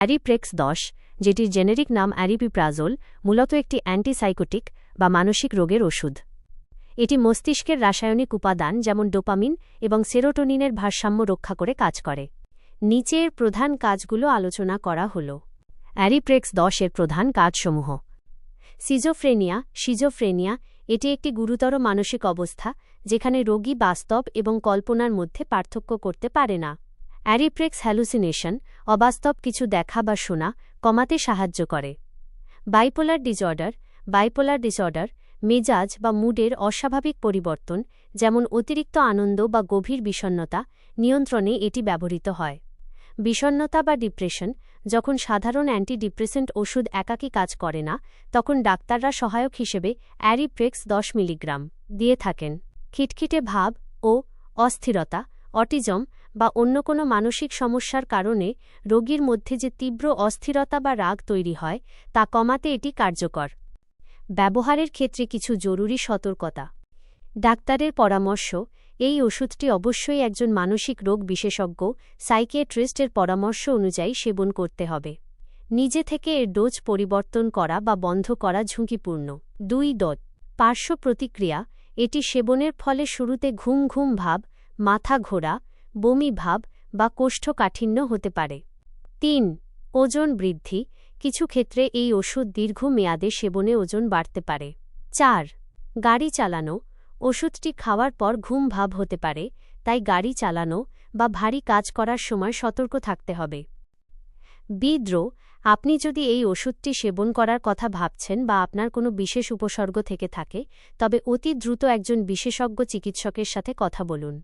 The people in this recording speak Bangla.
অ্যারিপ্রেক্স 10, যেটির জেনেরিক নাম অ্যারিপিপ্রাজোল, মূলত একটি অ্যান্টিসাইকোটিক বা মানসিক রোগের ওষুধ। এটি মস্তিষ্কের রাসায়নিক উপাদান যেমন ডোপামিন এবং সেরোটোনিনের ভারসাম্য রক্ষা করে কাজ করে। নিচের প্রধান কাজগুলো আলোচনা করা হল। অ্যারিপ্রেক্স 10 এর প্রধান কাজসমূহ। সিজোফ্রেনিয়া এটি একটি গুরুতর মানসিক অবস্থা যেখানে রোগী বাস্তব এবং কল্পনার মধ্যে পার্থক্য করতে পারে না। অ্যারিপ্রেক্স হ্যালুসিনেশন, অবাস্তব কিছু দেখা বা শোনা, কমাতে সাহায্য করে। বাইপোলার ডিসঅর্ডার মেজাজ বা মুডের অস্বাভাবিক পরিবর্তন, যেমন অতিরিক্ত আনন্দ বা গভীর বিষণ্ণতা, নিয়ন্ত্রণে এটি ব্যবহৃত হয়। বিষণ্ণতা বা ডিপ্রেশন, যখন সাধারণ অ্যান্টিডিপ্রেসেন্ট ওষুধ একাকী কাজ করে না, তখন ডাক্তাররা সহায়ক হিসেবে অ্যারিপ্রেক্স 10 মিলিগ্রাম দিয়ে থাকেন। খিটখিটে ভাব ও অস্থিরতা, অটিজম বা অন্য কোনো মানসিক সমস্যার কারণে রোগীর মধ্যে যে তীব্র অস্থিরতা বা রাগ তৈরি হয় তা কমাতে এটি কার্যকর। ব্যবহারের ক্ষেত্রে কিছু জরুরি সতর্কতা। ডাক্তারের পরামর্শ: এই ওষুধটি অবশ্যই একজন মানসিক রোগ বিশেষজ্ঞ সাইকিয়াট্রিস্টের পরামর্শ অনুযায়ী সেবন করতে হবে। নিজে থেকে এর ডোজ পরিবর্তন করা বা বন্ধ করা ঝুঁকিপূর্ণ। 2. পার্শ্ব প্রতিক্রিয়া: এটি সেবনের ফলে শুরুতে ঘুম ঘুম ভাব, মাথা ঘোরা, বমি ভাব বা কোষ্ঠকাঠিন্য হতে পারে। 3. ওজন বৃদ্ধি: কিছু ক্ষেত্রে এই ওষুধ দীর্ঘ মেয়াদে সেবনে ওজন বাড়তে পারে। 4. গাড়ি চালানো: ওষুধটি খাওয়ার পর ঘুম ভাব হতে পারে, তাই গাড়ি চালানো বা ভারী কাজ করার সময় সতর্ক থাকতে হবে। বিদ্রোহ: আপনি যদি এই ওষুধটি সেবন করার কথা ভাবছেন বা আপনার কোনো বিশেষ উপসর্গ থেকে থাকে, তবে অতি দ্রুত একজন বিশেষজ্ঞ চিকিৎসকের সাথে কথা বলুন।